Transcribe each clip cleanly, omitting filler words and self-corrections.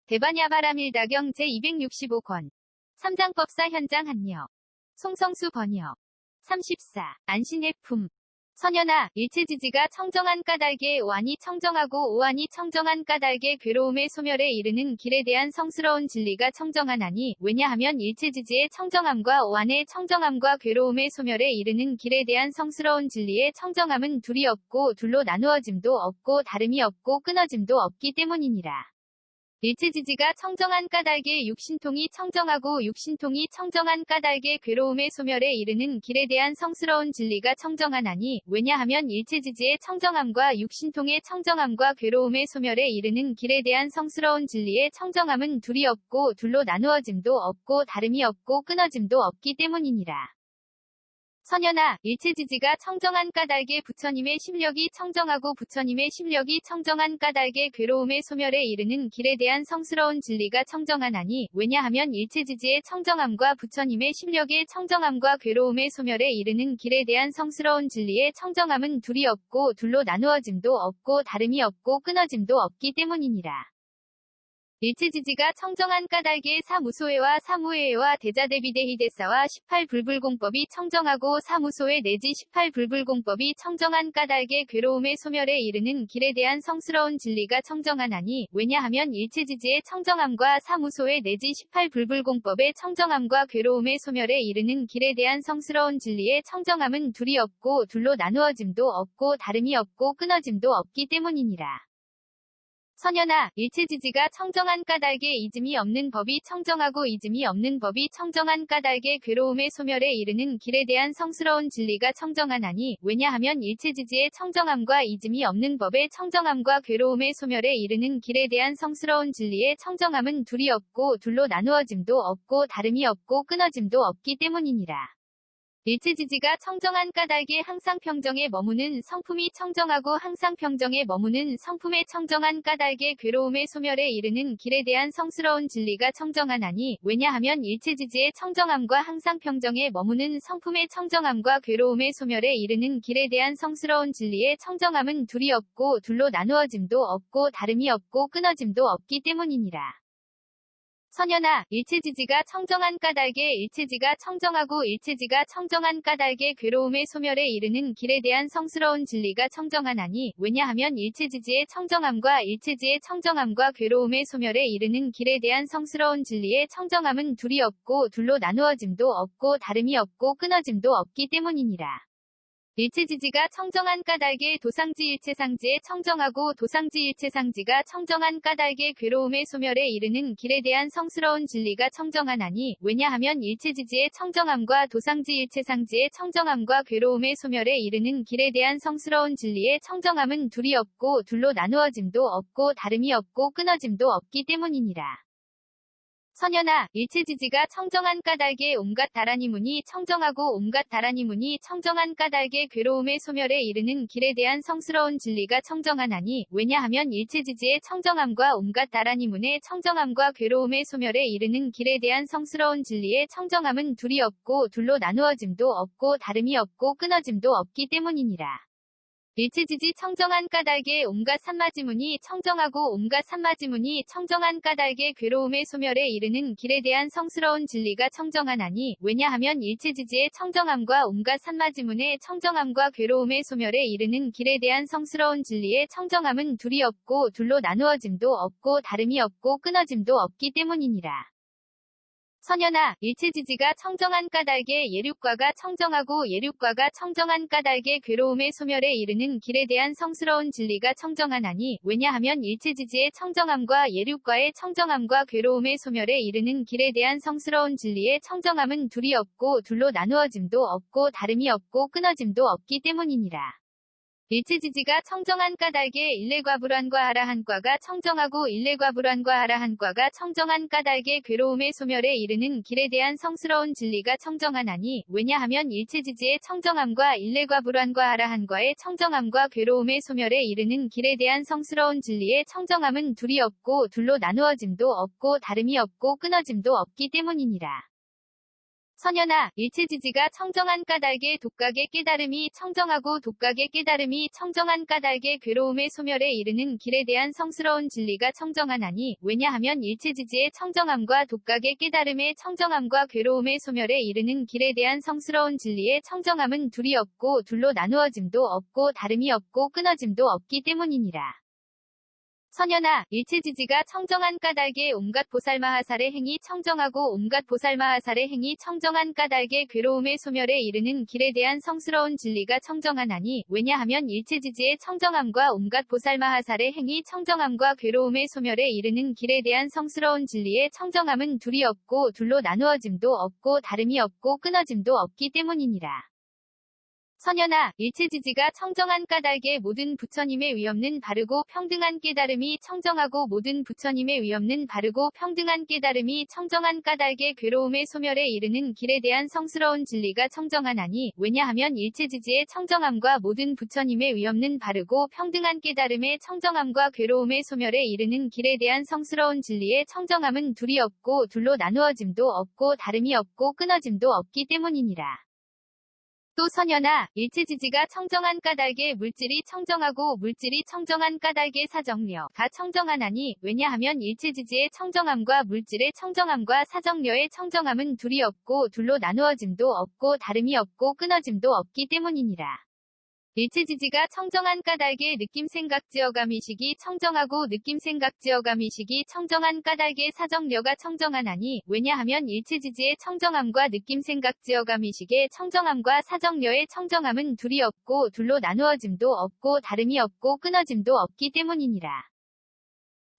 대반야바라밀다경 제265권. 삼장법사 현장 한여. 송성수 번역. 34. 안신해품. 선연아, 일체지지가 청정한 까닭에 오한이 청정하고 오한이 청정한 까닭에 괴로움의 소멸에 이르는 길에 대한 성스러운 진리가 청정하나니, 왜냐하면 일체지지의 청정함과 오한의 청정함과 괴로움의 소멸에 이르는 길에 대한 성스러운 진리의 청정함은 둘이 없고 둘로 나누어짐도 없고 다름이 없고 끊어짐도 없기 때문이니라. 일체지지가 청정한 까닭에 육신통이 청정하고 육신통이 청정한 까닭에 괴로움의 소멸에 이르는 길에 대한 성스러운 진리가 청정하나니, 왜냐하면 일체지지의 청정함과 육신통의 청정함과 괴로움의 소멸에 이르는 길에 대한 성스러운 진리의 청정함은 둘이 없고 둘로 나누어짐도 없고 다름이 없고 끊어짐도 없기 때문이니라. 선연아, 일체지지가 청정한 까닭에 부처님의 심력이 청정하고 부처님의 심력이 청정한 까닭에 괴로움의 소멸에 이르는 길에 대한 성스러운 진리가 청정하나니, 왜냐하면 일체지지의 청정함과 부처님의 심력의 청정함과 괴로움의 소멸에 이르는 길에 대한 성스러운 진리의 청정함은 둘이 없고 둘로 나누어짐도 없고 다름이 없고 끊어짐도 없기 때문이니라. 일체지지가 청정한 까닭에 사무소회와 사무회와 대자대비대희대사와 18불불공법이 청정하고 사무소회 내지 18불불공법이 청정한 까닭에 괴로움의 소멸에 이르는 길에 대한 성스러운 진리가 청정하나니, 왜냐하면 일체지지의 청정함과 사무소회 내지 18불불공법의 청정함과 괴로움의 소멸에 이르는 길에 대한 성스러운 진리의 청정함은 둘이 없고 둘로 나누어짐도 없고 다름이 없고 끊어짐도 없기 때문이니라. 선연아, 일체지지가 청정한 까닭에 이즘이 없는 법이 청정하고 이즘이 없는 법이 청정한 까닭에 괴로움의 소멸에 이르는 길에 대한 성스러운 진리가 청정하나니, 왜냐하면 일체지지의 청정함과 이즘이 없는 법의 청정함과 괴로움의 소멸에 이르는 길에 대한 성스러운 진리의 청정함은 둘이 없고 둘로 나누어짐도 없고 다름이 없고 끊어짐도 없기 때문이니라. 일체지지가 청정한 까닭에 항상 평정에 머무는 성품이 청정하고 항상 평정에 머무는 성품의 청정한 까닭에 괴로움의 소멸에 이르는 길에 대한 성스러운 진리가 청정하나니, 왜냐하면 일체지지의 청정함과 항상 평정에 머무는 성품의 청정함과 괴로움의 소멸에 이르는 길에 대한 성스러운 진리의 청정함은 둘이 없고 둘로 나누어짐도 없고 다름이 없고 끊어짐도 없기 때문이니라. 선연아, 일체지지가 청정한 까닭에 일체지가 청정하고 일체지가 청정한 까닭에 괴로움의 소멸에 이르는 길에 대한 성스러운 진리가 청정하나니, 왜냐하면 일체지지의 청정함과 일체지의 청정함과 괴로움의 소멸에 이르는 길에 대한 성스러운 진리의 청정함은 둘이 없고 둘로 나누어짐도 없고 다름이 없고 끊어짐도 없기 때문이니라. 일체지지가 청정한 까닭에 도상지 일체상지에 청정하고 도상지 일체상지가 청정한 까닭에 괴로움의 소멸에 이르는 길에 대한 성스러운 진리가 청정하나니, 왜냐하면 일체지지의 청정함과 도상지 일체상지의 청정함과 괴로움의 소멸에 이르는 길에 대한 성스러운 진리의 청정함은 둘이 없고 둘로 나누어짐도 없고 다름이 없고 끊어짐도 없기 때문이니라. 선연아, 일체지지가 청정한 까닭에 온갖 다라니문이 청정하고 온갖 다라니문이 청정한 까닭에 괴로움의 소멸에 이르는 길에 대한 성스러운 진리가 청정하나니, 왜냐하면 일체지지의 청정함과 온갖 다라니문의 청정함과 괴로움의 소멸에 이르는 길에 대한 성스러운 진리의 청정함은 둘이 없고 둘로 나누어짐도 없고 다름이 없고 끊어짐도 없기 때문이니라. 일체지지 청정한 까닭에 온갖 산마지문이 청정하고 온갖 산마지문이 청정한 까닭에 괴로움의 소멸에 이르는 길에 대한 성스러운 진리가 청정하나니, 왜냐하면 일체지지의 청정함과 온갖 산마지문의 청정함과 괴로움의 소멸에 이르는 길에 대한 성스러운 진리의 청정함은 둘이 없고 둘로 나누어짐도 없고 다름이 없고 끊어짐도 없기 때문이니라. 선연아, 일체지지가 청정한 까닭에 예륙과가 청정하고 예륙과가 청정한 까닭에 괴로움의 소멸에 이르는 길에 대한 성스러운 진리가 청정하나니, 왜냐하면 일체지지의 청정함과 예륙과의 청정함과 괴로움의 소멸에 이르는 길에 대한 성스러운 진리의 청정함은 둘이 없고 둘로 나누어짐도 없고 다름이 없고 끊어짐도 없기 때문이니라. 일체지지가 청정한 까닭에 일레과불환과 아라한과가 청정하고 일레과불환과 아라한과가 청정한 까닭에 괴로움의 소멸에 이르는 길에 대한 성스러운 진리가 청정하나니, 왜냐하면 일체지지의 청정함과 일레과불환과 아라한과의 청정함과 괴로움의 소멸에 이르는 길에 대한 성스러운 진리의 청정함은 둘이 없고 둘로 나누어짐도 없고 다름이 없고 끊어짐도 없기 때문이니라. 선연아, 일체지지가 청정한 까닭에 독각의 깨달음이 청정하고 독각의 깨달음이 청정한 까닭의 괴로움의 소멸에 이르는 길에 대한 성스러운 진리가 청정하나니, 왜냐하면 일체지지의 청정함과 독각의 깨달음의 청정함과 괴로움의 소멸에 이르는 길에 대한 성스러운 진리의 청정함은 둘이 없고 둘로 나누어짐도 없고 다름이 없고 끊어짐도 없기 때문이니라. 선연아, 일체지지가 청정한 까닭에 온갖 보살마하살의 행위 청정하고 온갖 보살마하살의 행위 청정한 까닭의 괴로움의 소멸에 이르는 길에 대한 성스러운 진리가 청정하나니, 왜냐하면 일체지지의 청정함과 온갖 보살마하살의 행위 청정함과 괴로움의 소멸에 이르는 길에 대한 성스러운 진리의 청정함은 둘이 없고 둘로 나누어짐도 없고 다름이 없고 끊어짐도 없기 때문이니라. 선연아, 일체지지가 청정한 까닭에 모든 부처님의 위없는 바르고 평등한 깨달음이 청정하고 모든 부처님의 위없는 바르고 평등한 깨달음이 청정한 까닭의 괴로움의 소멸에 이르는 길에 대한 성스러운 진리가 청정하나니, 왜냐하면 일체지지의 청정함과 모든 부처님의 위없는 바르고 평등한 깨달음의 청정함과 괴로움의 소멸에 이르는 길에 대한 성스러운 진리의 청정함은 둘이 없고 둘로 나누어짐도 없고 다름이 없고 끊어짐도 없기 때문이니라. 또 선연아, 일체지지가 청정한 까닭에 물질이 청정하고 물질이 청정한 까닭의 사정려가 청정하나니, 왜냐하면 일체지지의 청정함과 물질의 청정함과 사정려의 청정함은 둘이 없고 둘로 나누어짐도 없고 다름이 없고 끊어짐도 없기 때문이니라. 일체지지가 청정한 까닭에 느낌생각지어감이식이 청정하고 느낌생각지어감이식이 청정한 까닭의 사정려가 청정하나니, 왜냐하면 일체지지의 청정함과 느낌생각지어감이식의 청정함과 사정려의 청정함은 둘이 없고 둘로 나누어짐도 없고 다름이 없고 끊어짐도 없기 때문이니라.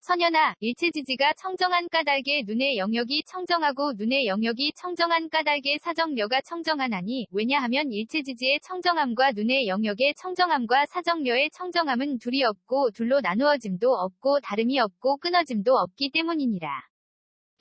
선연아, 일체지지가 청정한 까닭에 눈의 영역이 청정하고 눈의 영역이 청정한 까닭의 사정려가 청정하나니, 왜냐하면 일체지지의 청정함과 눈의 영역의 청정함과 사정려의 청정함은 둘이 없고 둘로 나누어짐도 없고 다름이 없고 끊어짐도 없기 때문이니라.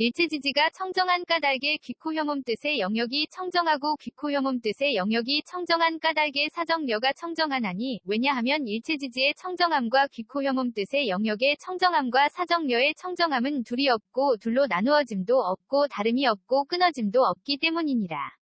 일체지지가 청정한 까닭에 귀코혐음 뜻의 영역이 청정하고 귀코혐음 뜻의 영역이 청정한 까닭의 사정려가 청정하나니, 왜냐하면 일체지지의 청정함과 귀코혐음 뜻의 영역의 청정함과 사정려의 청정함은 둘이 없고 둘로 나누어짐도 없고 다름이 없고 끊어짐도 없기 때문이니라.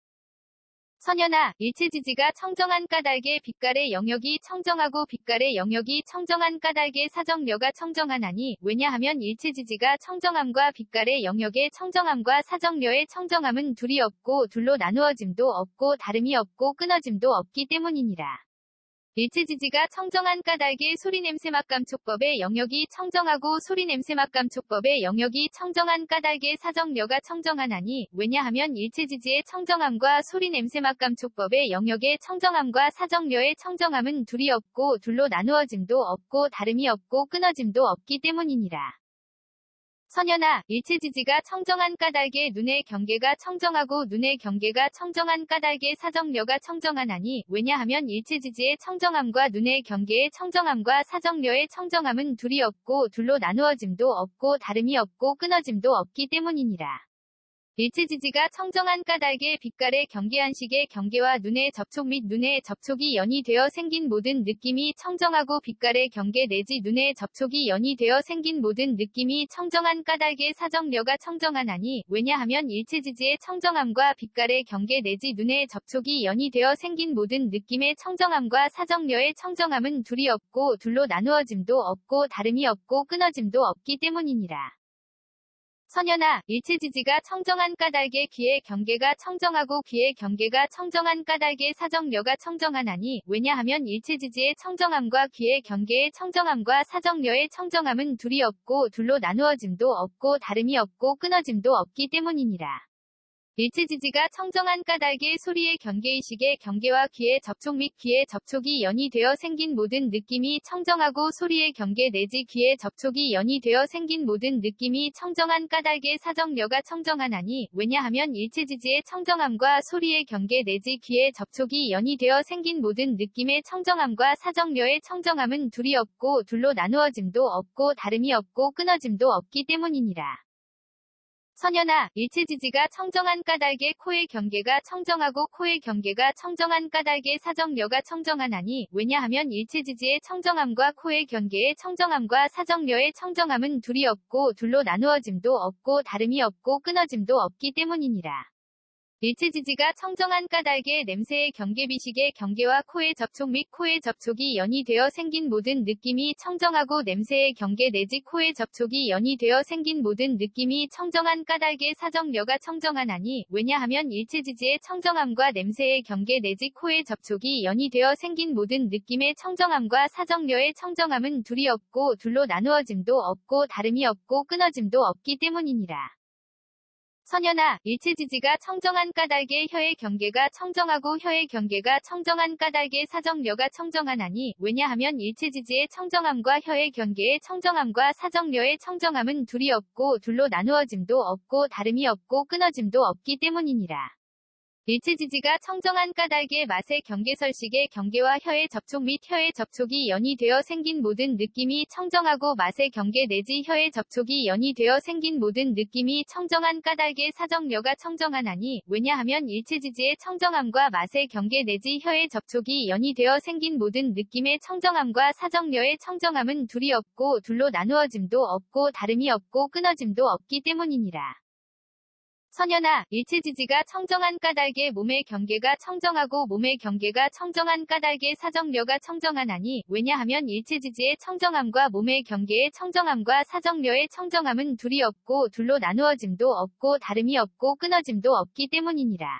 선연아, 일체지지가 청정한 까닭에 빛깔의 영역이 청정하고 빛깔의 영역이 청정한 까닭의 사정려가 청정하나니, 왜냐하면 일체지지가 청정함과 빛깔의 영역의 청정함과 사정려의 청정함은 둘이 없고 둘로 나누어짐도 없고 다름이 없고 끊어짐도 없기 때문이니라. 일체지지가 청정한 까닭에 소리냄새맛감촉법의 영역이 청정하고 소리냄새맛감촉법의 영역이 청정한 까닭의 사정려가 청정하나니, 왜냐하면 일체지지의 청정함과 소리냄새맛감촉법의 영역의 청정함과 사정려의 청정함은 둘이 없고 둘로 나누어짐도 없고 다름이 없고 끊어짐도 없기 때문이니라. 선연아, 일체지지가 청정한 까닭에 눈의 경계가 청정하고 눈의 경계가 청정한 까닭의 사정려가 청정하나니, 왜냐하면 일체지지의 청정함과 눈의 경계의 청정함과 사정려의 청정함은 둘이 없고 둘로 나누어짐도 없고 다름이 없고 끊어짐도 없기 때문이니라. 일체지지가 청정한 까닭에 빛깔의 경계한식의 경계와 눈의 접촉 및 눈의 접촉이 연이 되어 생긴 모든 느낌이 청정하고 빛깔의 경계 내지 눈의 접촉이 연이 되어 생긴 모든 느낌이 청정한 까닭의 사정려가 청정하나니, 왜냐하면 일체지지의 청정함과 빛깔의 경계 내지 눈의 접촉이 연이 되어 생긴 모든 느낌의 청정함과 사정려의 청정함은 둘이 없고 둘로 나누어짐도 없고 다름이 없고 끊어짐도 없기 때문이니라. 선연아, 일체지지가 청정한 까닭에 귀의 경계가 청정하고 귀의 경계가 청정한 까닭의 사정려가 청정하나니, 왜냐하면 일체지지의 청정함과 귀의 경계의 청정함과 사정려의 청정함은 둘이 없고 둘로 나누어짐도 없고 다름이 없고 끊어짐도 없기 때문이니라. 일체지지가 청정한 까닭에 소리의 경계의식의 경계와 귀의 접촉 및 귀의 접촉이 연이 되어 생긴 모든 느낌이 청정하고 소리의 경계 내지 귀의 접촉이 연이 되어 생긴 모든 느낌이 청정한 까닭의 사정려가 청정하나니, 왜냐하면 일체지지의 청정함과 소리의 경계 내지 귀의 접촉이 연이 되어 생긴 모든 느낌의 청정함과 사정려의 청정함은 둘이 없고 둘로 나누어짐도 없고 다름이 없고 끊어짐도 없기 때문이니라. 선연아, 일체지지가 청정한 까닭에 코의 경계가 청정하고 코의 경계가 청정한 까닭에 사정려가 청정하나니, 왜냐하면 일체지지의 청정함과 코의 경계의 청정함과 사정려의 청정함은 둘이 없고 둘로 나누어짐도 없고 다름이 없고 끊어짐도 없기 때문이니라. 일체지지가 청정한 까닭에 냄새의 경계 비식의 경계와 코의 접촉 및 코의 접촉이 연이 되어 생긴 모든 느낌이 청정하고 냄새의 경계 내지 코의 접촉이 연이 되어 생긴 모든 느낌이 청정한 까닭에 사정려가 청정하나니 왜냐하면 일체지지의 청정함과 냄새의 경계 내지 코의 접촉이 연이 되어 생긴 모든 느낌의 청정함과 사정려의 청정함은 둘이 없고 둘로 나누어짐도 없고 다름이 없고 끊어짐도 없기 때문이니라. 선연아, 일체지지가 청정한 까닭에 혀의 경계가 청정하고 혀의 경계가 청정한 까닭에 사정려가 청정하나니 왜냐하면 일체지지의 청정함과 혀의 경계의 청정함과 사정려의 청정함은 둘이 없고 둘로 나누어짐도 없고 다름이 없고 끊어짐도 없기 때문이니라. 일체지지가 청정한 까닭에 맛의 경계설식의 경계와 혀의 접촉 및 혀의 접촉이 연이 되어 생긴 모든 느낌이 청정하고 맛의 경계 내지 혀의 접촉이 연이 되어 생긴 모든 느낌이 청정한 까닭에 사정려가 청정하나니 왜냐하면 일체지지의 청정함과 맛의 경계 내지 혀의 접촉이 연이 되어 생긴 모든 느낌의 청정함과 사정려의 청정함은 둘이 없고 둘로 나누어짐도 없고 다름이 없고 끊어짐도 없기 때문이니라. 선연아, 일체지지가 청정한 까닭에 몸의 경계가 청정하고 몸의 경계가 청정한 까닭에 사정려가 청정하나니 왜냐하면 일체지지의 청정함과 몸의 경계의 청정함과 사정려의 청정함은 둘이 없고 둘로 나누어짐도 없고 다름이 없고 끊어짐도 없기 때문이니라.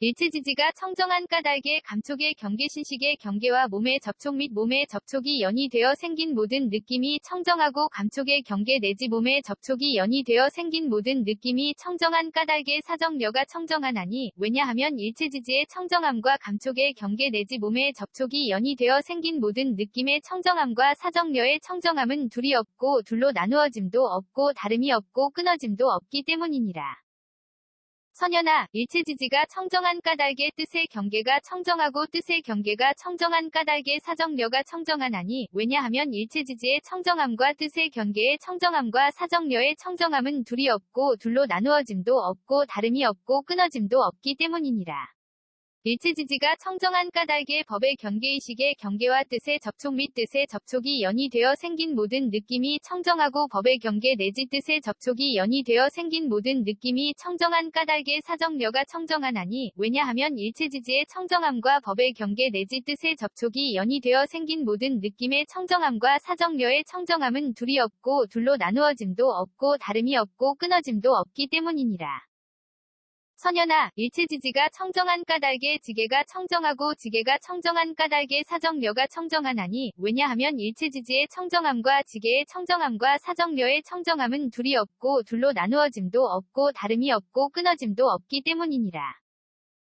일체지지가 청정한 까닭에 감촉의 경계신식의 경계와 몸의 접촉 및 몸의 접촉이 연이 되어 생긴 모든 느낌이 청정하고 감촉의 경계 내지 몸의 접촉이 연이 되어 생긴 모든 느낌이 청정한 까닭에 사정려가 청정하나니 왜냐하면 일체지지의 청정함과 감촉의 경계 내지 몸의 접촉이 연이 되어 생긴 모든 느낌의 청정함과 사정려의 청정함은 둘이 없고 둘로 나누어짐도 없고 다름이 없고 끊어짐도 없기 때문이니라. 선연아, 일체지지가 청정한 까닭의 뜻의 경계가 청정하고 뜻의 경계가 청정한 까닭의 사정려가 청정하나니 왜냐하면 일체지지의 청정함과 뜻의 경계의 청정함과 사정려의 청정함은 둘이 없고 둘로 나누어짐도 없고 다름이 없고 끊어짐도 없기 때문이니라. 일체지지가 청정한 까닭의 법의 경계의식의 경계와 뜻의 접촉 및 뜻의 접촉이 연이 되어 생긴 모든 느낌이 청정하고 법의 경계 내지 뜻의 접촉이 연이 되어 생긴 모든 느낌이 청정한 까닭의 사정려가 청정하나니 왜냐하면 일체지지의 청정함과 법의 경계 내지 뜻의 접촉이 연이 되어 생긴 모든 느낌의 청정함과 사정려의 청정함은 둘이 없고 둘로 나누어짐도 없고 다름이 없고 끊어짐도 없기 때문이니라. 선연아, 일체지지가 청정한 까닭에 지계가 청정하고 지계가 청정한 까닭에 사정려가 청정하나니 왜냐하면 일체지지의 청정함과 지계의 청정함과 사정려의 청정함은 둘이 없고 둘로 나누어짐도 없고 다름이 없고 끊어짐도 없기 때문이니라.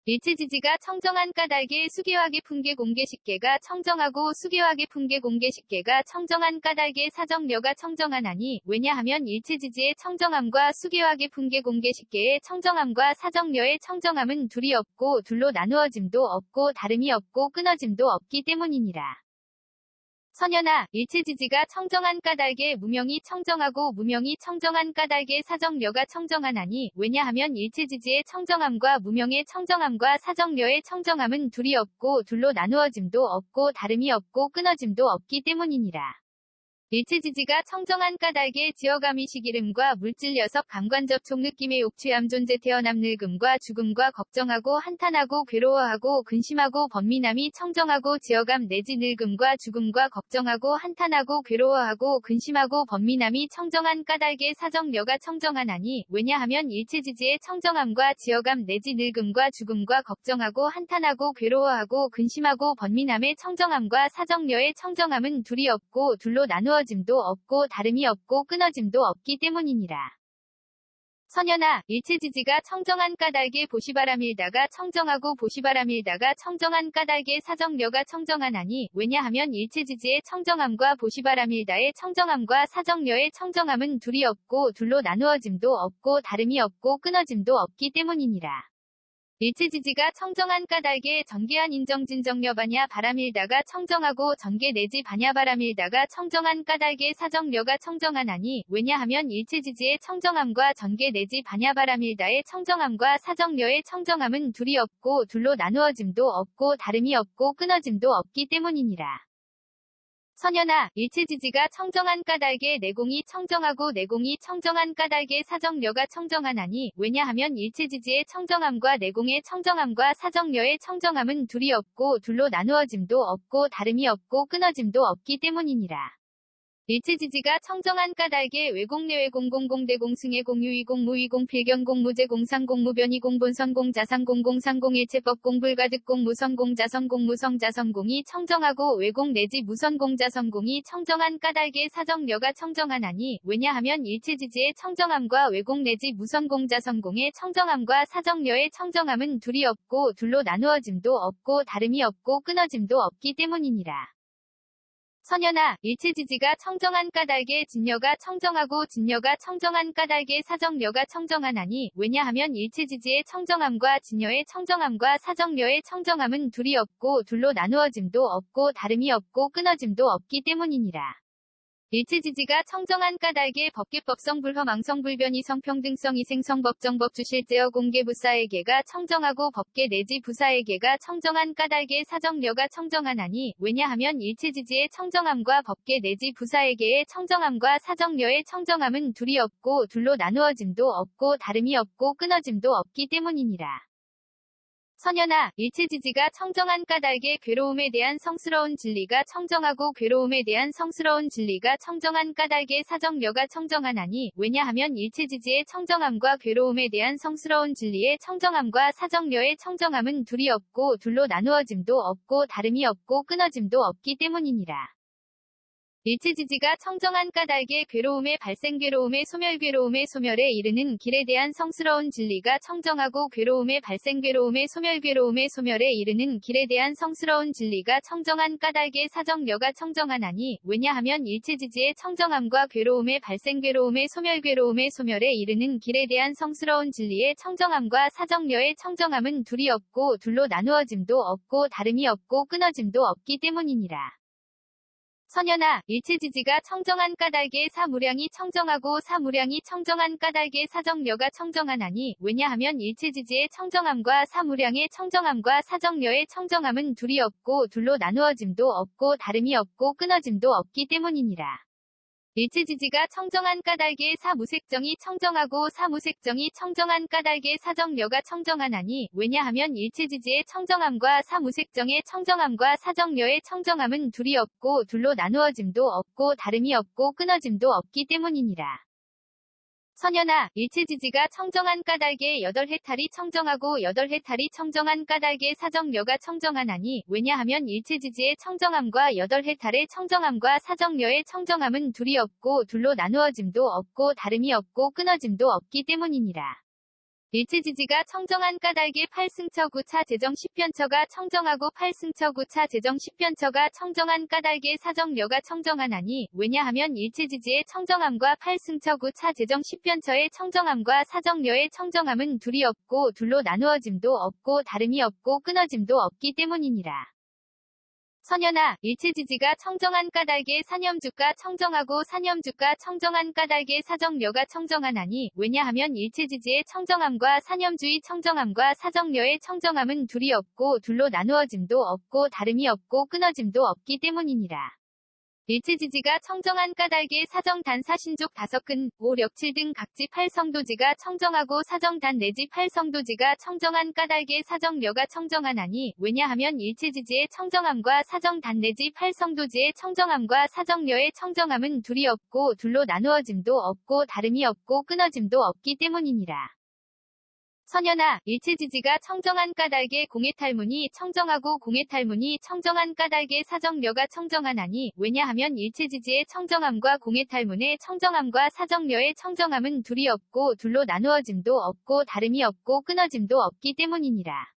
일체지지가 청정한 까닭에 수계화계 풍계 공계식계가 청정하고 수계화계 풍계 공계식계가 청정한 까닭에 사정려가 청정하나니 왜냐하면 일체지지의 청정함과 수계화계 풍계 공계식계의 청정함과 사정려의 청정함은 둘이 없고 둘로 나누어짐도 없고 다름이 없고 끊어짐도 없기 때문이니라. 선연아, 일체지지가 청정한 까닭에 무명이 청정하고 무명이 청정한 까닭에 사정려가 청정하나니 왜냐하면 일체지지의 청정함과 무명의 청정함과 사정려의 청정함은 둘이 없고 둘로 나누어짐도 없고 다름이 없고 끊어짐도 없기 때문이니라. 일체지지가 청정한 까닭에 지어감이식 이름과 물질 녀석 감관접촉 느낌의 옥취함 존재 태어남 늙음과 죽음과 걱정하고 한탄하고 괴로워하고 근심하고 번민함이 청정하고 지어감 내지 늙음과 죽음과 걱정하고 한탄하고 괴로워하고 근심하고 번민함이 청정한 까닭에 사정려가 청정하나니 왜냐하면 일체지지의 청정함과 지어감 내지 늙음과 죽음과 걱정하고 한탄하고 괴로워하고 근심하고 번민함의 청정함과 사정려의 청정함은 둘이 없고 둘로 나누어 짐도 없고 다름이 없고 끊어짐도 없기 때문이니라. 선연아, 일체지지가 청정한 까닭에 보시바람일다가 청정하고 보시바람일다가 청정한 까닭에 사정려가 청정하나니 왜냐하면 일체지지의 청정함과 보시바람일다의 청정함과 사정려의 청정함은 둘이 없고 둘로 나누어짐도 없고 다름이 없고 끊어짐도 없기 때문이니라. 일체지지가 청정한 까닭에 전개한 인정진정려바냐 바람일다가 청정하고 전개 내지 바냐바람일다가 청정한 까닭에 사정려가 청정하나니 왜냐하면 일체지지의 청정함과 전개 내지 바냐바람일다의 청정함과 사정려의 청정함은 둘이 없고 둘로 나누어짐도 없고 다름이 없고 끊어짐도 없기 때문이니라. 선연아, 일체지지가 청정한 까닭에 내공이 청정하고 내공이 청정한 까닭에 사정여가 청정하나니 왜냐하면 일체지지의 청정함과 내공의 청정함과 사정여의 청정함은 둘이 없고 둘로 나누어짐도 없고 다름이 없고 끊어짐도 없기 때문이니라. 일체지지가 청정한 까닭에 외공내외공 공공대 공승의 공유이공 무이공 필견공 무제공 상공 무변이공 본선공 자상공 공상공 일체법공 불가득공 무선공 자선공 무성자선공이 청정하고 외공 내지 무선공 자선공이 청정한 까닭에 사정여가 청정하나니 왜냐하면 일체지지의 청정함과 외공 내지 무선공 자선공의 청정함과 사정여의 청정함은 둘이 없고 둘로 나누어짐도 없고 다름이 없고 끊어짐도 없기 때문이니라. 선연아, 일체지지가 청정한 까닭에 진여가 청정하고 진여가 청정한 까닭에 사정여가 청정하나니 왜냐하면 일체지지의 청정함과 진여의 청정함과 사정여의 청정함은 둘이 없고 둘로 나누어짐도 없고 다름이 없고 끊어짐도 없기 때문이니라. 일체지지가 청정한 까닭에 법계법성 불허망성 불변이 성평등성 이생성 법정법 주실제어 공개부사에게가 청정하고 법계 내지 부사에게가 청정한 까닭에 사정여가 청정하나니 왜냐하면 일체지지의 청정함과 법계 내지 부사에게의 청정함과 사정여의 청정함은 둘이 없고 둘로 나누어짐도 없고 다름이 없고 끊어짐도 없기 때문이니라. 선연아, 일체지지가 청정한 까닭에 괴로움에 대한 성스러운 진리가 청정하고 괴로움에 대한 성스러운 진리가 청정한 까닭에 사정여가 청정하나니 왜냐하면 일체지지의 청정함과 괴로움에 대한 성스러운 진리의 청정함과 사정여의 청정함은 둘이 없고 둘로 나누어짐도 없고 다름이 없고 끊어짐도 없기 때문이니라. 일체지지가 청정한 까닭에 괴로움의 발생 괴로움의 소멸 괴로움의 소멸에 이르는 길에 대한 성스러운 진리가 청정하고 괴로움의 발생 괴로움의 소멸 괴로움의 소멸에 이르는 길에 대한 성스러운 진리가 청정한 까닭에 사정여가 청정하나니 왜냐하면 일체지지의 청정함과 괴로움의 발생 괴로움의 소멸 괴로움의 소멸에 이르는 길에 대한 성스러운 진리의 청정함과 사정여의 청정함은 둘이 없고 둘로 나누어짐도 없고 다름이 없고 끊어짐도 없기 때문이니라. 선연아, 일체지지가 청정한 까닭에 사무량이 청정하고 사무량이 청정한 까닭에 사정여가 청정하나니 왜냐하면 일체지지의 청정함과 사무량의 청정함과 사정여의 청정함은 둘이 없고 둘로 나누어짐도 없고 다름이 없고 끊어짐도 없기 때문이니라. 일체지지가 청정한 까닭에 사무색정이 청정하고 사무색정이 청정한 까닭에 사정여가 청정하나니 왜냐하면 일체지지의 청정함과 사무색정의 청정함과 사정여의 청정함은 둘이 없고 둘로 나누어짐도 없고 다름이 없고 끊어짐도 없기 때문이니라. 선연아, 일체지지가 청정한 까닭에 여덟 해탈이 청정하고 여덟 해탈이 청정한 까닭에 사정여가 청정하나니 왜냐하면 일체지지의 청정함과 여덟 해탈의 청정함과 사정여의 청정함은 둘이 없고 둘로 나누어짐도 없고 다름이 없고 끊어짐도 없기 때문이니라. 일체지지가 청정한 까닭에 8승처 9차 재정 10편처가 청정하고 8승처 9차 재정 10편처가 청정한 까닭에 사정여가 청정하나니 왜냐하면 일체지지의 청정함과 8승처 9차 재정 10편처의 청정함과 사정여의 청정함은 둘이 없고 둘로 나누어짐도 없고 다름이 없고 끊어짐도 없기 때문이니라. 선연아, 일체지지가 청정한 까닭에 사념주가 청정하고 사념주가 청정한 까닭에 사정여가 청정하나니 왜냐하면 일체지지의 청정함과 사념주의 청정함과 사정여의 청정함은 둘이 없고 둘로 나누어짐도 없고 다름이 없고 끊어짐도 없기 때문이니라. 일체지지가 청정한 까닭에 사정단 사신족 5근, 5, 력 7 등 각지 8성도지가 청정하고 사정단 내지 8성도지가 청정한 까닭에 사정여가 청정하나니 왜냐하면 일체지지의 청정함과 사정단 내지 8성도지의 청정함과 사정여의 청정함은 둘이 없고 둘로 나누어짐도 없고 다름이 없고 끊어짐도 없기 때문이니라. 선연아, 일체지지가 청정한 까닭에 공해탈문이 청정하고 공해탈문이 청정한 까닭에 사정여가 청정하나니 왜냐하면 일체지지의 청정함과 공해탈문의 청정함과 사정여의 청정함은 둘이 없고 둘로 나누어짐도 없고 다름이 없고 끊어짐도 없기 때문이니라.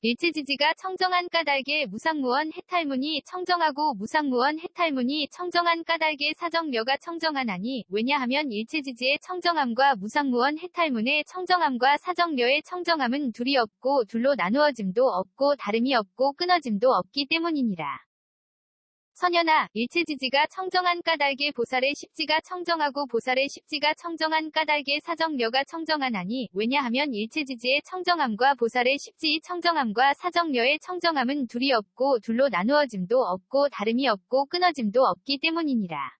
일체지지가 청정한 까닭에 무상무원 해탈문이 청정하고 무상무원 해탈문이 청정한 까닭에 사정여가 청정하나니 왜냐하면 일체지지의 청정함과 무상무원 해탈문의 청정함과 사정여의 청정함은 둘이 없고 둘로 나누어짐도 없고 다름이 없고 끊어짐도 없기 때문이니라. 선연아, 일체지지가 청정한 까닭에 보살의 십지가 청정하고 보살의 십지가 청정한 까닭에 사정려가 청정하나니 왜냐하면 일체지지의 청정함과 보살의 십지의 청정함과 사정려의 청정함은 둘이 없고 둘로 나누어짐도 없고 다름이 없고 끊어짐도 없기 때문이니라.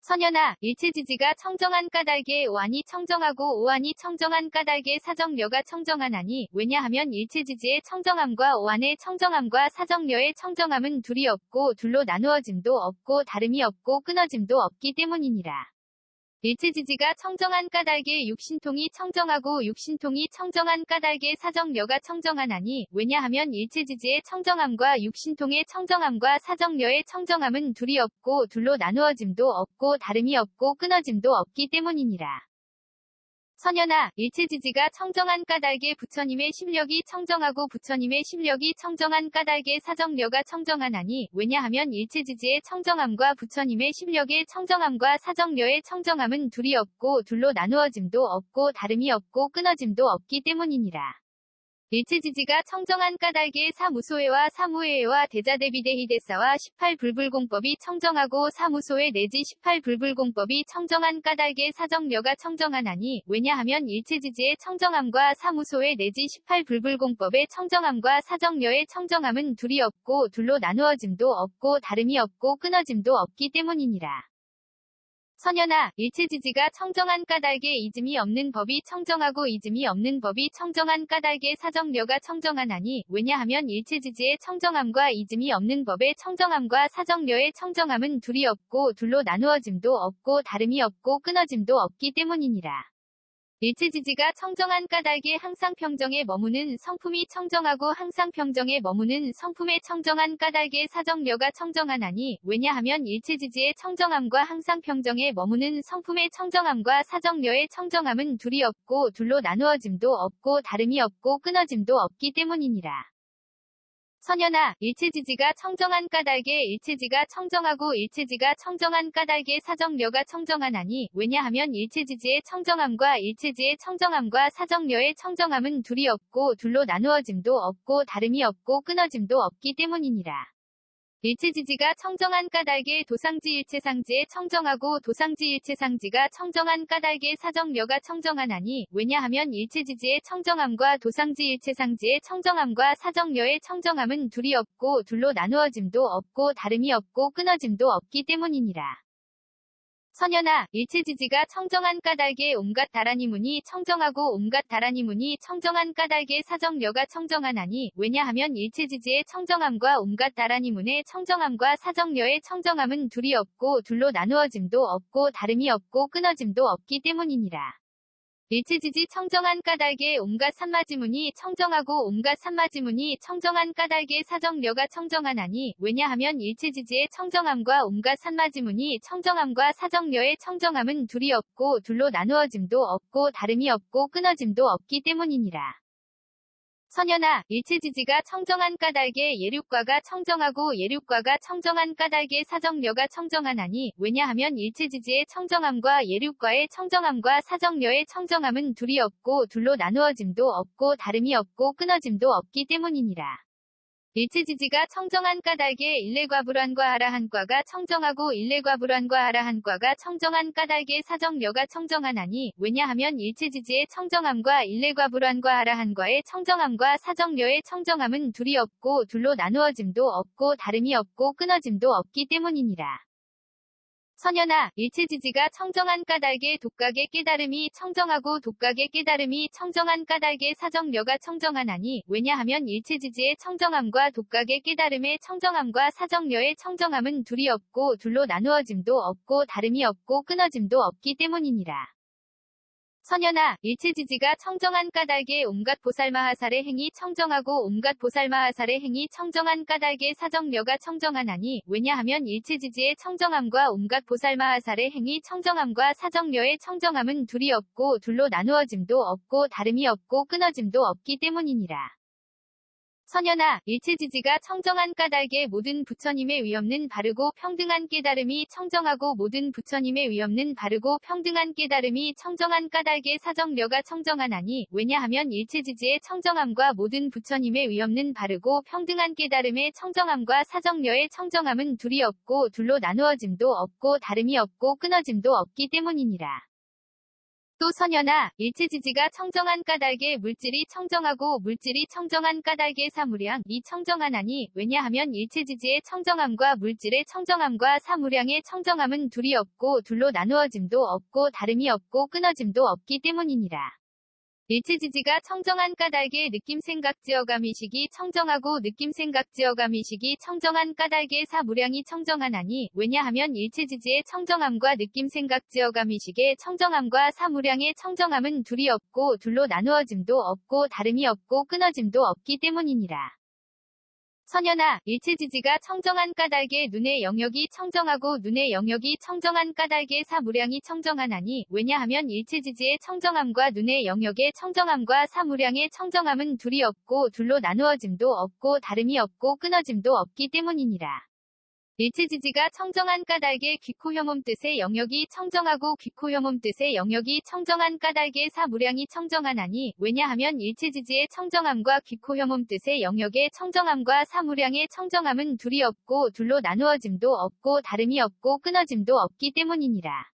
선연아, 일체지지가 청정한 까닭에 오한이 청정하고 오한이 청정한 까닭에 사정려가 청정하나니 왜냐하면 일체지지의 청정함과 오한의 청정함과 사정려의 청정함은 둘이 없고 둘로 나누어짐도 없고 다름이 없고 끊어짐도 없기 때문이니라. 일체지지가 청정한 까닭에 육신통이 청정하고 육신통이 청정한 까닭에 사정려가 청정하나니 왜냐하면 일체지지의 청정함과 육신통의 청정함과 사정려의 청정함은 둘이 없고 둘로 나누어짐도 없고 다름이 없고 끊어짐도 없기 때문이니라. 선연아, 일체지지가 청정한 까닭에 부처님의 심력이 청정하고 부처님의 심력이 청정한 까닭에 사정려가 청정하나니 왜냐하면 일체지지의 청정함과 부처님의 심력의 청정함과 사정려의 청정함은 둘이 없고 둘로 나누어짐도 없고 다름이 없고 끊어짐도 없기 때문이니라. 일체지지가 청정한 까닭에 사무소회와 사무회와 대자대비대희대사와 18불불공법이 청정하고 사무소회 내지 18불불공법이 청정한 까닭에 사정려가 청정하나니 왜냐하면 일체지지의 청정함과 사무소회 내지 18불불공법의 청정함과 사정려의 청정함은 둘이 없고 둘로 나누어짐도 없고 다름이 없고 끊어짐도 없기 때문이니라. 선연아, 일체지지가 청정한 까닭에 이즘이 없는 법이 청정하고 이즘이 없는 법이 청정한 까닭에 사정려가 청정하나니 왜냐하면 일체지지의 청정함과 이즘이 없는 법의 청정함과 사정려의 청정함은 둘이 없고 둘로 나누어짐도 없고 다름이 없고 끊어짐도 없기 때문이니라. 일체지지가 청정한 까닭에 항상 평정에 머무는 성품이 청정하고 항상 평정에 머무는 성품의 청정한 까닭에 사정려가 청정하나니 왜냐하면 일체지지의 청정함과 항상 평정에 머무는 성품의 청정함과 사정려의 청정함은 둘이 없고 둘로 나누어짐도 없고 다름이 없고 끊어짐도 없기 때문이니라. 선연아, 일체지지가 청정한 까닭에 일체지가 청정하고 일체지가 청정한 까닭에 사정려가 청정하나니 왜냐하면 일체지지의 청정함과 일체지의 청정함과 사정려의 청정함은 둘이 없고 둘로 나누어짐도 없고 다름이 없고 끊어짐도 없기 때문이니라. 일체지지가 청정한 까닭에 도상지 일체상지에 청정하고 도상지 일체상지가 청정한 까닭에 사정려가 청정하나니 왜냐하면 일체지지의 청정함과 도상지 일체상지의 청정함과 사정려의 청정함은 둘이 없고 둘로 나누어짐도 없고 다름이 없고 끊어짐도 없기 때문이니라. 선연아, 일체지지가 청정한 까닭에 온갖 다라니문이 청정하고 온갖 다라니문이 청정한 까닭에 사정려가 청정하나니 왜냐하면 일체지지의 청정함과 온갖 다라니문의 청정함과 사정려의 청정함은 둘이 없고 둘로 나누어짐도 없고 다름이 없고 끊어짐도 없기 때문이니라. 일체지지 청정한 까닭에 온갖 산마지문이 청정하고 온갖 산마지문이 청정한 까닭에 사정려가 청정하나니 왜냐하면 일체지지의 청정함과 온갖 산마지문이 청정함과 사정려의 청정함은 둘이 없고 둘로 나누어짐도 없고 다름이 없고 끊어짐도 없기 때문이니라. 선연아, 일체지지가 청정한 까닭에 예륙과가 청정하고 예륙과가 청정한 까닭에 사정려가 청정하나니 왜냐하면 일체지지의 청정함과 예륙과의 청정함과 사정려의 청정함은 둘이 없고 둘로 나누어짐도 없고 다름이 없고 끊어짐도 없기 때문이니라. 일체지지가 청정한 까닭에 일례과불환과 아라한과가 청정하고 일례과불환과 아라한과가 청정한 까닭에 사정려가 청정하나니 왜냐하면 일체지지의 청정함과 일례과불환과 아라한과의 청정함과 사정려의 청정함은 둘이 없고 둘로 나누어짐도 없고 다름이 없고 끊어짐도 없기 때문이니라. 선연아, 일체지지가 청정한 까닭에 독각의 깨달음이 청정하고 독각의 깨달음이 청정한 까닭에 사정려가 청정하나니 왜냐하면 일체지지의 청정함과 독각의 깨달음의 청정함과 사정려의 청정함은 둘이 없고 둘로 나누어짐도 없고 다름이 없고 끊어짐도 없기 때문이니라. 선연아, 일체지지가 청정한 까닭에 온갖 보살마하살의 행위 청정하고 온갖 보살마하살의 행위 청정한 까닭에 사정려가 청정하나니 왜냐하면 일체지지의 청정함과 온갖 보살마하살의 행위 청정함과 사정려의 청정함은 둘이 없고 둘로 나누어짐도 없고 다름이 없고 끊어짐도 없기 때문이니라. 선연아, 일체지지가 청정한 까닭에 모든 부처님의 위엄는 바르고 평등한 깨달음이 청정하고 모든 부처님의 위엄는 바르고 평등한 깨달음이 청정한 까닭에 사정려가 청정하나니 왜냐하면 일체지지의 청정함과 모든 부처님의 위엄는 바르고 평등한 깨달음의 청정함과 사정려의 청정함은 둘이 없고 둘로 나누어짐도 없고 다름이 없고 끊어짐도 없기 때문이니라. 또 선연아, 일체지지가 청정한 까닭에 물질이 청정하고 물질이 청정한 까닭에 사무량이 청정하나니 왜냐하면 일체지지의 청정함과 물질의 청정함과 사무량의 청정함은 둘이 없고 둘로 나누어짐도 없고 다름이 없고 끊어짐도 없기 때문이니라. 일체지지가 청정한 까닭에 느낌생각지어감이식이 청정하고 느낌생각지어감이식이 청정한 까닭에 사무량이 청정하나니 왜냐하면 일체지지의 청정함과 느낌생각지어감이식의 청정함과 사무량의 청정함은 둘이 없고 둘로 나누어짐도 없고 다름이 없고 끊어짐도 없기 때문이니라. 선연아, 일체지지가 청정한 까닭에 눈의 영역이 청정하고 눈의 영역이 청정한 까닭에 사무량이 청정하나니 왜냐하면 일체지지의 청정함과 눈의 영역의 청정함과 사무량의 청정함은 둘이 없고 둘로 나누어짐도 없고 다름이 없고 끊어짐도 없기 때문이니라. 일체지지가 청정한 까닭에 귀코혐음 뜻의 영역이 청정하고 귀코혐음 뜻의 영역이 청정한 까닭에 사무량이 청정하나니 왜냐하면 일체지지의 청정함과 귀코혐음 뜻의 영역의 청정함과 사무량의 청정함은 둘이 없고 둘로 나누어짐도 없고 다름이 없고 끊어짐도 없기 때문이니라.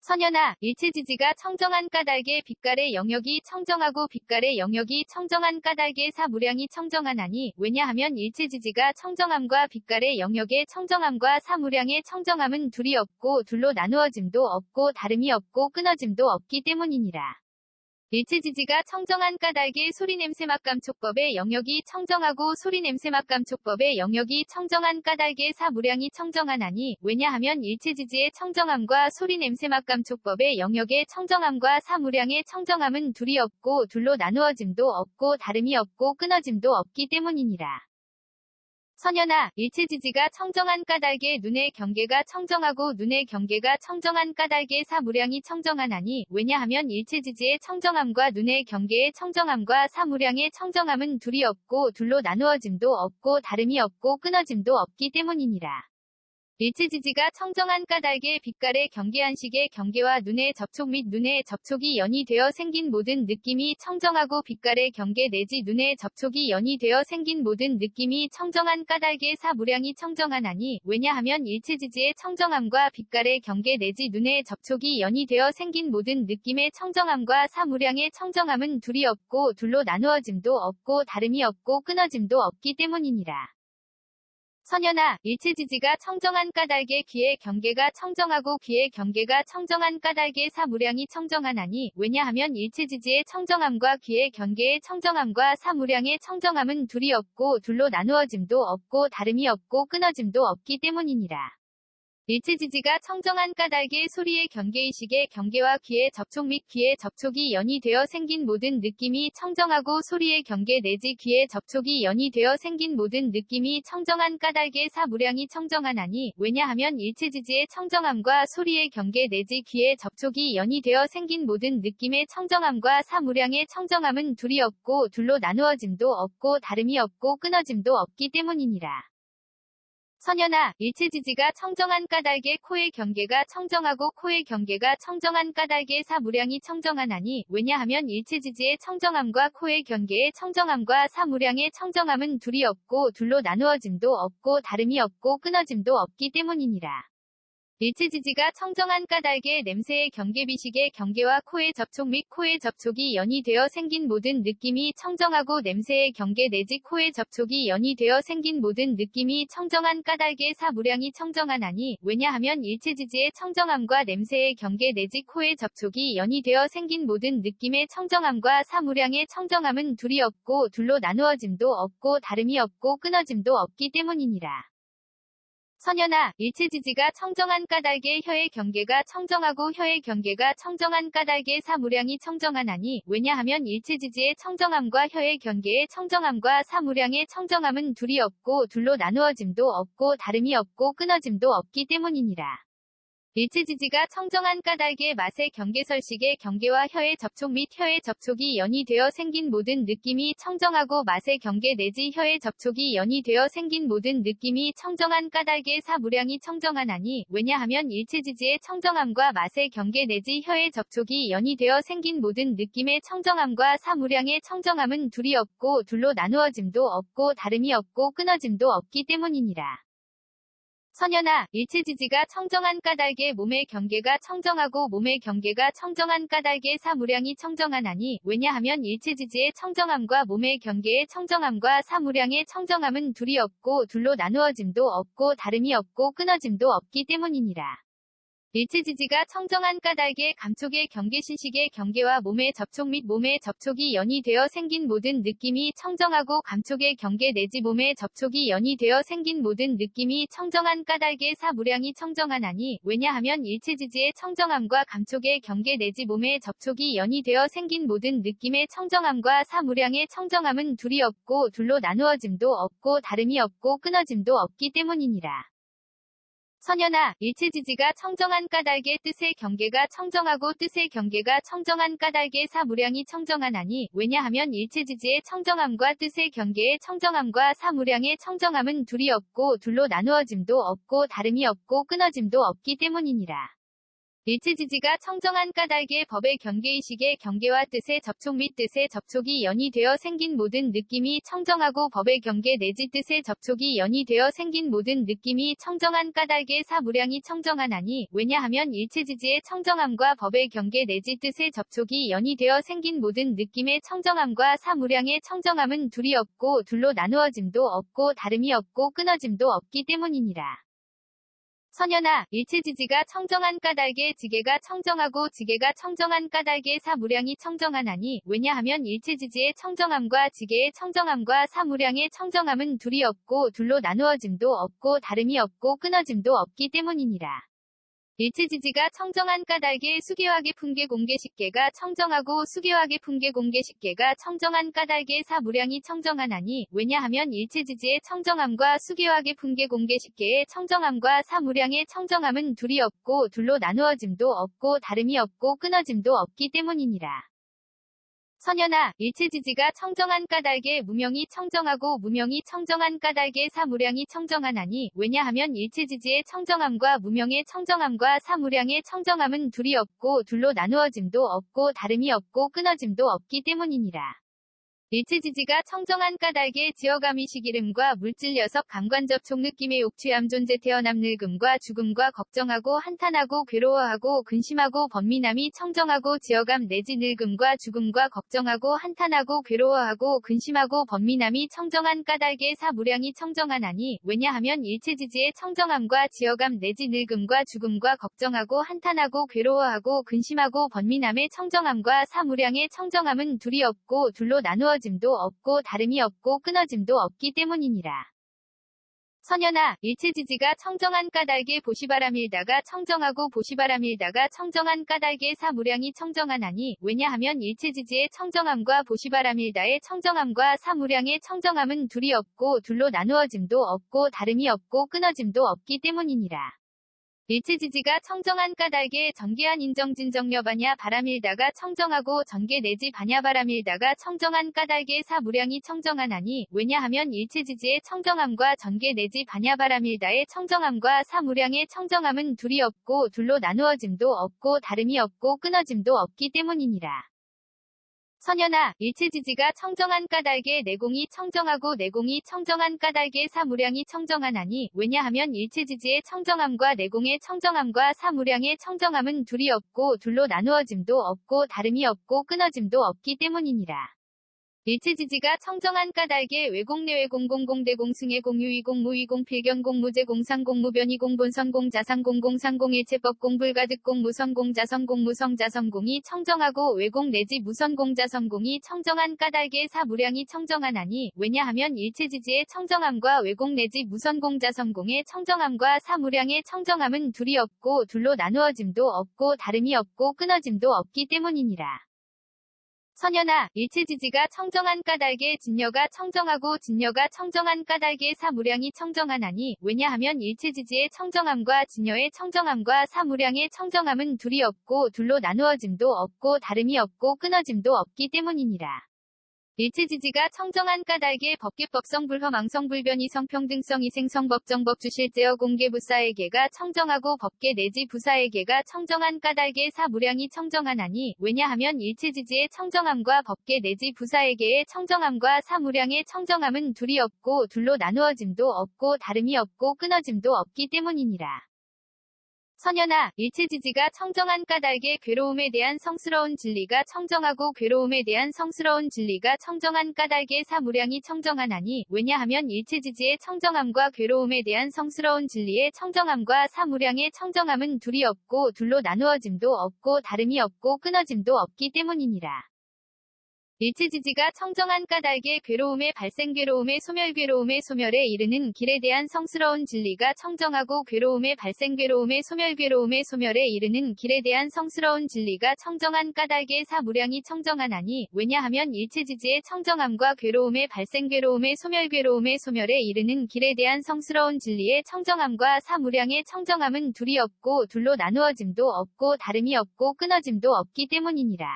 선연아, 일체지지가 청정한 까닭에 빛깔의 영역이 청정하고 빛깔의 영역이 청정한 까닭에 사무량이 청정하나니 왜냐하면 일체지지가 청정함과 빛깔의 영역의 청정함과 사무량의 청정함은 둘이 없고 둘로 나누어짐도 없고 다름이 없고 끊어짐도 없기 때문이니라. 일체지지가 청정한 까닭에 소리냄새맛감촉법의 영역이 청정하고 소리냄새맛감촉법의 영역이 청정한 까닭에 사무량이 청정하나니 왜냐하면 일체지지의 청정함과 소리냄새맛감촉법의 영역의 청정함과 사무량의 청정함은 둘이 없고 둘로 나누어짐도 없고 다름이 없고 끊어짐도 없기 때문이니라. 선연아, 일체지지가 청정한 까닭에 눈의 경계가 청정하고 눈의 경계가 청정한 까닭에 사무량이 청정하나니 왜냐하면 일체지지의 청정함과 눈의 경계의 청정함과 사무량의 청정함은 둘이 없고 둘로 나누어짐도 없고 다름이 없고 끊어짐도 없기 때문이니라. 일체지지가 청정한 까닭에 빛깔의 경계안식의 경계와 눈의 접촉 및 눈의 접촉이 연이 되어 생긴 모든 느낌이 청정하고 빛깔의 경계 내지 눈의 접촉이 연이 되어 생긴 모든 느낌이 청정한 까닭에 사무량이 청정하나니 왜냐하면 일체지지의 청정함과 빛깔의 경계 내지 눈의 접촉이 연이 되어 생긴 모든 느낌의 청정함과 사무량의 청정함은 둘이 없고 둘로 나누어짐도 없고 다름이 없고 끊어짐도 없기 때문이니라. 선연아, 일체지지가 청정한 까닭에 귀의 경계가 청정하고 귀의 경계가 청정한 까닭에 사무량이 청정하나니 왜냐하면 일체지지의 청정함과 귀의 경계의 청정함과 사무량의 청정함은 둘이 없고 둘로 나누어짐도 없고 다름이 없고 끊어짐도 없기 때문이니라. 일체지지가 청정한 까닭에 소리의 경계의식의 경계와 귀의 접촉 및 귀의 접촉이 연이 되어 생긴 모든 느낌이 청정하고 소리의 경계 내지 귀의 접촉이 연이 되어 생긴 모든 느낌이 청정한 까닭에 사무량이 청정하나니 왜냐하면 일체지지의 청정함과 소리의 경계 내지 귀의 접촉이 연이 되어 생긴 모든 느낌의 청정함과 사무량의 청정함은 둘이 없고 둘로 나누어짐도 없고 다름이 없고 끊어짐도 없기 때문이니라. 선연아, 일체지지가 청정한 까닭에 코의 경계가 청정하고 코의 경계가 청정한 까닭에 사무량이 청정하나니 왜냐하면 일체지지의 청정함과 코의 경계의 청정함과 사무량의 청정함은 둘이 없고 둘로 나누어짐도 없고 다름이 없고 끊어짐도 없기 때문이니라. 일체지지가 청정한 까닭에 냄새의 경계비식의 경계와 코의 접촉 및 코의 접촉이 연이 되어 생긴 모든 느낌이 청정하고 냄새의 경계 내지 코의 접촉이 연이 되어 생긴 모든 느낌이 청정한 까닭에 사무량이 청정하나니 왜냐하면 일체지지의 청정함과 냄새의 경계 내지 코의 접촉이 연이 되어 생긴 모든 느낌의 청정함과 사무량의 청정함은 둘이 없고 둘로 나누어짐도 없고 다름이 없고 끊어짐도 없기 때문이니라. 선연아, 일체지지가 청정한 까닭에 혀의 경계가 청정하고 혀의 경계가 청정한 까닭에 사무량이 청정하나니 왜냐하면 일체지지의 청정함과 혀의 경계의 청정함과 사무량의 청정함은 둘이 없고 둘로 나누어짐도 없고 다름이 없고 끊어짐도 없기 때문이니라. 일체지지가 청정한 까닭의 맛의 경계설식의 경계와 혀의 접촉 및 혀의 접촉이 연이 되어 생긴 모든 느낌이 청정하고 맛의 경계 내지 혀의 접촉이 연이 되어 생긴 모든 느낌이 청정한 까닭의 사무량이 청정하나니 왜냐하면 일체지지의 청정함과 맛의 경계 내지 혀의 접촉이 연이 되어 생긴 모든 느낌의 청정함과 사무량의 청정함은 둘이 없고 둘로 나누어짐도 없고 다름이 없고 끊어짐도 없기 때문이니라. 선연아, 일체지지가 청정한 까닭의 몸의 경계가 청정하고 몸의 경계가 청정한 까닭의 사무량이 청정하나니 왜냐하면 일체지지의 청정함과 몸의 경계의 청정함과 사무량의 청정함은 둘이 없고 둘로 나누어짐도 없고 다름이 없고 끊어짐도 없기 때문이니라. 일체지지가 청정한 까닭의 감촉의 경계신식의 경계와 몸의 접촉 및 몸의 접촉이 연이 되어 생긴 모든 느낌이 청정하고 감촉의 경계 내지 몸의 접촉이 연이 되어 생긴 모든 느낌이 청정한 까닭의 사무량이 청정하나니 왜냐하면 일체지지의 청정함과 감촉의 경계 내지 몸의 접촉이 연이 되어 생긴 모든 느낌의 청정함과 사무량의 청정함은 둘이 없고 둘로 나누어짐도 없고 다름이 없고 끊어짐도 없기 때문이니라. 선연아, 일체지지가 청정한 까닭의 뜻의 경계가 청정하고 뜻의 경계가 청정한 까닭의 사무량이 청정하나니 왜냐하면 일체지지의 청정함과 뜻의 경계의 청정함과 사무량의 청정함은 둘이 없고 둘로 나누어짐도 없고 다름이 없고 끊어짐도 없기 때문이니라. 일체지지가 청정한 까닭의 법의 경계의식의 경계와 뜻의 접촉 및 뜻의 접촉이 연이 되어 생긴 모든 느낌이 청정하고 법의 경계 내지 뜻의 접촉이 연이 되어 생긴 모든 느낌이 청정한 까닭의 사무량이 청정하나니 왜냐하면 일체지지의 청정함과 법의 경계 내지 뜻의 접촉이 연이 되어 생긴 모든 느낌의 청정함과 사무량의 청정함은 둘이 없고 둘로 나누어짐도 없고 다름이 없고 끊어짐도 없기 때문이니라. 선연아, 일체지지가 청정한 까닭의 지계가 청정하고 지계가 청정한 까닭의 사무량이 청정하나니 왜냐하면 일체지지의 청정함과 지계의 청정함과 사무량의 청정함은 둘이 없고 둘로 나누어짐도 없고 다름이 없고 끊어짐도 없기 때문이니라. 일체지지가 청정한 까닭의 수계화계 풍계 공계식계가 청정하고 수계화계 풍계 공계식계가 청정한 까닭의 사무량이 청정하나니 왜냐하면 일체지지의 청정함과 수계화계 풍계 공계식계의 청정함과 사무량의 청정함은 둘이 없고 둘로 나누어짐도 없고 다름이 없고 끊어짐도 없기 때문이니라. 선연아, 일체지지가 청정한 까닭의 무명이 청정하고 무명이 청정한 까닭의 사무량이 청정하나니 왜냐하면 일체지지의 청정함과 무명의 청정함과 사무량의 청정함은 둘이 없고 둘로 나누어짐도 없고 다름이 없고 끊어짐도 없기 때문이니라. 일체지지가 청정한 까닭의 지어감이식 이름과 물질 녀석 감관접촉 느낌의 욕취함 존재 태어남 늙음과 죽음과 걱정하고 한탄하고 괴로워하고 근심하고 번민함이 청정하고 지어감 내지 늙음과 죽음과 걱정하고 한탄하고 괴로워하고 근심하고 번민함이 청정한 까닭의 사무량이 청정하나니 왜냐하면 일체지지의 청정함과 지어감 내지 늙음과 죽음과 걱정하고 한탄하고 괴로워하고 근심하고 번민함의 청정함과 사무량의 청정함은 둘이 없고 둘로 나누어짐도 없고 다름이 없고 끊어짐도 없기 때문이니라. 선연아, 일체지지가 청정한 까닭의 보시바람일다가 청정하고 보시바람일다가 청정한 까닭의 사무량이 청정하나니 왜냐하면 일체지지의 청정함과 보시바람일다의 청정함과 사무량의 청정함은 둘이 없고 둘로 나누어짐도 없고 다름이 없고 끊어짐도 없기 때문이니라. 일체지지가 청정한 까닭의 전개한 인정진정여바냐 바람일다가 청정하고 전개 내지 바냐바람일다가 청정한 까닭의 사무량이 청정하나니 왜냐하면 일체지지의 청정함과 전개 내지 바냐바람일다의 청정함과 사무량의 청정함은 둘이 없고 둘로 나누어짐도 없고 다름이 없고 끊어짐도 없기 때문이니라. 선연아, 일체지지가 청정한 까닭의 내공이 청정하고 내공이 청정한 까닭의 사무량이 청정하나니 왜냐하면 일체지지의 청정함과 내공의 청정함과 사무량의 청정함은 둘이 없고 둘로 나누어짐도 없고 다름이 없고 끊어짐도 없기 때문이니라. 일체지지가 청정한 까닭의 외공내외공 공공대공승의 공유이공 무이공 필견공 무제공 상공 무변이공 본선공 자상공 공상공 일체법공 불가득공 무선공 자선공 무성자선공이 청정하고 외공 내지 무선공 자선공이 청정한 까닭의 사무량이 청정하나니 왜냐하면 일체지지의 청정함과 외공 내지 무선공 자선공의 청정함과 사무량의 청정함은 둘이 없고 둘로 나누어짐도 없고 다름이 없고 끊어짐도 없기 때문이니라. 선연아, 일체지지가 청정한 까닭에 진여가 청정하고 진여가 청정한 까닭에 사무량이 청정하나니, 왜냐하면 일체지지의 청정함과 진여의 청정함과 사무량의 청정함은 둘이 없고 둘로 나누어짐도 없고 다름이 없고 끊어짐도 없기 때문이니라. 일체지지가 청정한 까닭에 법계법성 불허망성 불변이 성평등성 이생성 법정법 주실제어 공개부사에게가 청정하고 법계 내지 부사에게가 청정한 까닭에 사무량이 청정하나니, 왜냐하면 일체지지의 청정함과 법계 내지 부사에게의 청정함과 사무량의 청정함은 둘이 없고 둘로 나누어짐도 없고 다름이 없고 끊어짐도 없기 때문이니라. 선연아, 일체지지가 청정한 까닭에 괴로움에 대한 성스러운 진리가 청정하고 괴로움에 대한 성스러운 진리가 청정한 까닭에 사무량이 청정하나니, 왜냐하면 일체지지의 청정함과 괴로움에 대한 성스러운 진리의 청정함과 사무량의 청정함은 둘이 없고 둘로 나누어짐도 없고 다름이 없고 끊어짐도 없기 때문이니라. 일체지지가 청정한 까닭에 괴로움의 발생 괴로움의 소멸 괴로움의 소멸에 이르는 길에 대한 성스러운 진리가 청정하고 괴로움의 발생 괴로움의 소멸 괴로움의 소멸에 이르는 길에 대한 성스러운 진리가 청정한 까닭에 사무량이 청정하나니, 왜냐하면 일체지지의 청정함과 괴로움의 발생 괴로움의 소멸 괴로움의 소멸에 이르는 길에 대한 성스러운 진리의 청정함과 사무량의 청정함은 둘이 없고 둘로 나누어짐도 없고 다름이 없고 끊어짐도 없기 때문이니라.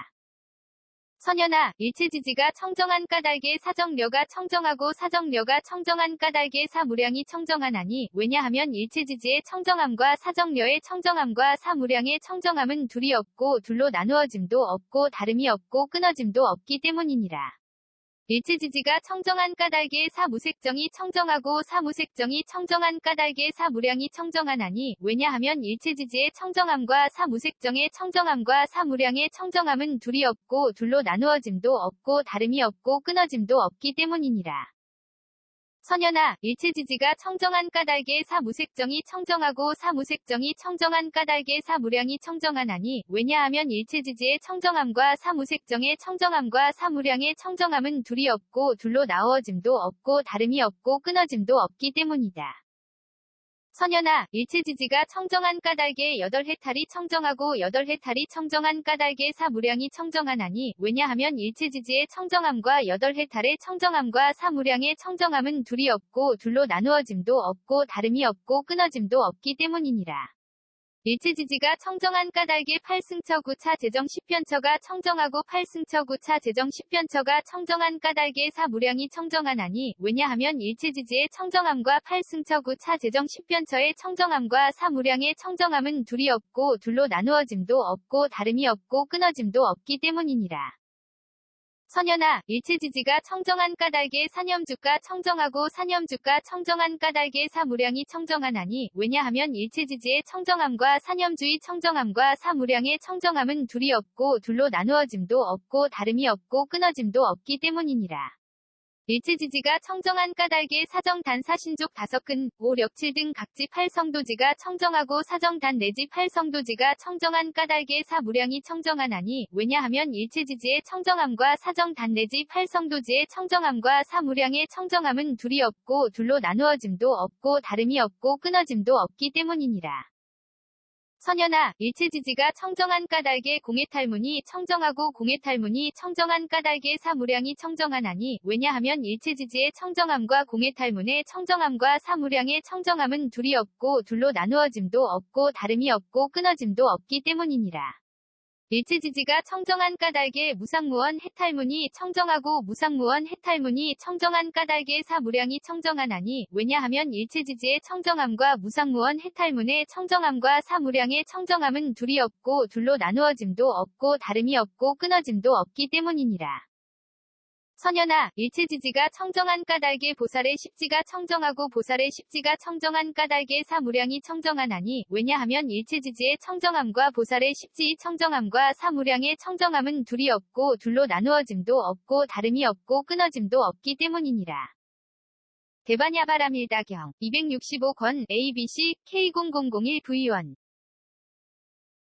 선연아, 일체지지가 청정한 까닭에 사정려가 청정하고 사정려가 청정한 까닭에 사무량이 청정하나니, 왜냐하면 일체지지의 청정함과 사정려의 청정함과 사무량의 청정함은 둘이 없고 둘로 나누어짐도 없고 다름이 없고 끊어짐도 없기 때문이니라. 일체지지가 청정한 까닭에 사무색정이 청정하고 사무색정이 청정한 까닭에 사무량이 청정하나니, 왜냐하면 일체지지의 청정함과 사무색정의 청정함과 사무량의 청정함은 둘이 없고 둘로 나누어짐도 없고 다름이 없고 끊어짐도 없기 때문이니라. 선연아, 일체지지가 청정한 까닭에 사무색정이 청정하고 사무색정이 청정한 까닭에 사무량이 청정하나니, 왜냐하면 일체지지의 청정함과 사무색정의 청정함과 사무량의 청정함은 둘이 없고 둘로 나누어짐도 없고 다름이 없고 끊어짐도 없기 때문이다. 선연아, 일체지지가 청정한 까닭에 여덟 해탈이 청정하고 여덟 해탈이 청정한 까닭에 사무량이 청정하나니, 왜냐하면 일체지지의 청정함과 여덟 해탈의 청정함과 사무량의 청정함은 둘이 없고 둘로 나누어짐도 없고 다름이 없고 끊어짐도 없기 때문이니라. 일체지지가 청정한 까닭에 8승처 9차 제정 10편처가 청정하고 8승처 9차 제정 10편처가 청정한 까닭에 사무량이 청정하나니, 왜냐하면 일체지지의 청정함과 8승처 9차 제정 10편처의 청정함과 사무량의 청정함은 둘이 없고 둘로 나누어짐도 없고 다름이 없고 끊어짐도 없기 때문이니라. 선연아, 일체지지가 청정한 까닭에 사념주가 청정하고 사념주가 청정한 까닭에 사무량이 청정하나니, 왜냐하면 일체지지의 청정함과 사념주의 청정함과 사무량의 청정함은 둘이 없고 둘로 나누어짐도 없고 다름이 없고 끊어짐도 없기 때문이니라. 일체지지가 청정한 까닭에 사정단 사신족 5근, 5, 력 7 등 각지 8성도지가 청정하고 사정단 내지 8성도지가 청정한 까닭에 사무량이 청정하나니, 왜냐하면 일체지지의 청정함과 사정단 내지 8성도지의 청정함과 사무량의 청정함은 둘이 없고 둘로 나누어짐도 없고 다름이 없고 끊어짐도 없기 때문이니라. 선연아, 일체지지가 청정한 까닭에 공해탈문이 청정하고 공해탈문이 청정한 까닭에 사무량이 청정하나니, 왜냐하면 일체지지의 청정함과 공해탈문의 청정함과 사무량의 청정함은 둘이 없고 둘로 나누어짐도 없고 다름이 없고 끊어짐도 없기 때문이니라. 일체지지가 청정한 까닭에 무상무원 해탈문이 청정하고 무상무원 해탈문이 청정한 까닭에 사무량이 청정하나니, 왜냐하면 일체지지의 청정함과 무상무원 해탈문의 청정함과 사무량의 청정함은 둘이 없고 둘로 나누어짐도 없고 다름이 없고 끊어짐도 없기 때문이니라. 선연아, 일체지지가 청정한 까닭에 보살의 십지가 청정하고 보살의 십지가 청정한 까닭에 사무량이 청정하나니, 왜냐하면 일체지지의 청정함과 보살의 십지의 청정함과 사무량의 청정함은 둘이 없고 둘로 나누어짐도 없고 다름이 없고 끊어짐도 없기 때문이니라. 대반야바람일다경 265권 ABC K0001V1